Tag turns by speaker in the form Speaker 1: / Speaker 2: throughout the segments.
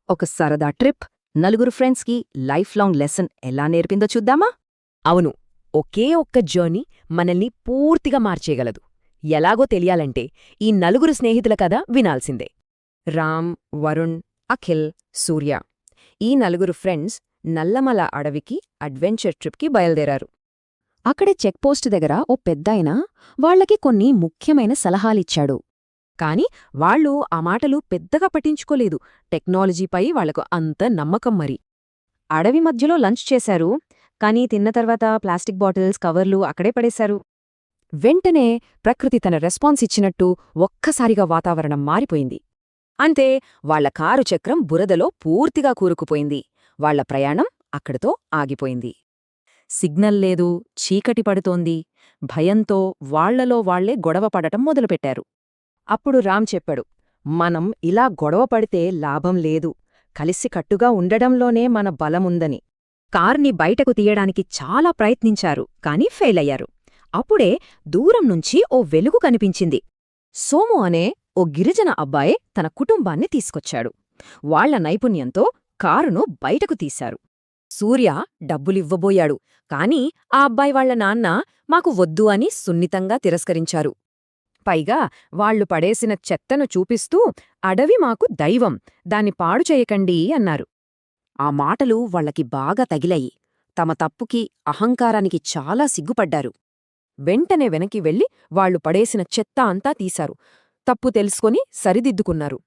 Speaker 1: ఒక సరదా ట్రిప్ నలుగురు ఫ్రెండ్స్కి లైఫ్ లాంగ్ లెసన్ ఎలా నేర్పిందో చూద్దామా?
Speaker 2: అవును, ఒకే ఒక్క జర్నీ మనల్ని పూర్తిగా మార్చేయగలదు. ఎలాగో తెలియాలంటే ఈ నలుగురు స్నేహితుల కథ వినాల్సిందే.
Speaker 1: రామ్, వరుణ్, అఖిల్, సూర్య ఈ నలుగురు ఫ్రెండ్స్ నల్లమల అడవికి అడ్వెంచర్ ట్రిప్కి బయలుదేరారు. అక్కడే చెక్పోస్ట్ దగ్గర ఓ పెద్దాయన వాళ్లకి కొన్ని ముఖ్యమైన సలహాలిచ్చాడు. కాని వాళ్ళు ఆ మాటలు పెద్దగా పట్టించుకోలేదు. టెక్నాలజీపై వాళ్లకు అంత నమ్మకం మరి. అడవి మధ్యలో లంచ్ చేశారు, కానీ తిన్న తర్వాత ప్లాస్టిక్ బాటిల్స్, కవర్లు అక్కడే పడేశారు. వెంటనే ప్రకృతి తన రెస్పాన్స్ ఇచ్చినట్టు ఒక్కసారిగా వాతావరణం మారిపోయింది. అంతే, వాళ్ల కారు చక్రం బురదలో పూర్తిగా కూరుకుపోయింది. వాళ్ల ప్రయాణం అక్కడితో ఆగిపోయింది. సిగ్నల్ లేదు, చీకటి పడుతోంది. భయంతో వాళ్లలో వాళ్లే గొడవ పడటం మొదలుపెట్టారు. అప్పుడు రామ్ చెప్పాడు, మనం ఇలా గొడవ పడితే లాభం లేదు. కలిసికట్టుగా ఉండడంలోనే మన బలముందని. కార్ని బయటకు తీయడానికి చాలా ప్రయత్నించారు, కాని ఫెయిలయ్యారు. అప్పుడే దూరం నుంచి ఓ వెలుగు కనిపించింది. సోము అనే ఓ గిరిజన అబ్బాయే తన కుటుంబాన్ని తీసుకొచ్చాడు. వాళ్ల నైపుణ్యంతో కారును బయటకు తీశారు. సూర్య డబ్బులివ్వబోయాడు, కాని ఆ అబ్బాయి వాళ్ల నాన్న మాకు వద్దు అని సున్నితంగా తిరస్కరించారు. పైగా వాళ్లు పడేసిన చెత్తను చూపిస్తూ అడవి మాకు దైవం, దాన్ని పాడుచేయకండి అన్నారు. ఆ మాటలు వాళ్లకి బాగా తగిలాయి. తమ తప్పుకి, అహంకారానికి చాలా సిగ్గుపడ్డారు. వెంటనే వెనక్కి వెళ్లి వాళ్లు పడేసిన చెత్త అంతా తీశారు. తప్పు తెలుసుకొని సరిదిద్దుకున్నారు.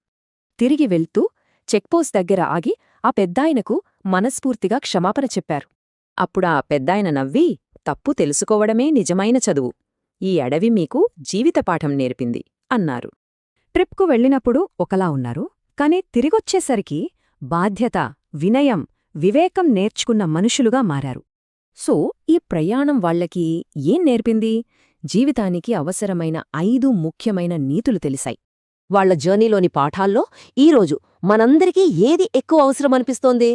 Speaker 1: తిరిగి వెళ్తూ చెక్పోస్ట్ దగ్గర ఆగి ఆ పెద్దాయనకు మనస్ఫూర్తిగా క్షమాపణ చెప్పారు. అప్పుడా పెద్దాయన నవ్వి, తప్పు తెలుసుకోవడమే నిజమైన చదువు. ఈ అడవి మీకు జీవితపాఠం నేర్పింది అన్నారు. ట్రిప్కు వెళ్లినప్పుడు ఒకలా ఉన్నారు, కాని తిరిగొచ్చేసరికి బాధ్యత, వినయం, వివేకం నేర్చుకున్న మనుషులుగా మారారు. సో ఈ ప్రయాణం వాళ్లకి ఏం నేర్పింది? జీవితానికి అవసరమైన 5 ముఖ్యమైన నీతులు తెలిసాయి. వాళ్ల జర్నీలోని పాఠాల్లో ఈరోజు మనందరికీ ఏది ఎక్కువ అవసరమనిపిస్తోంది?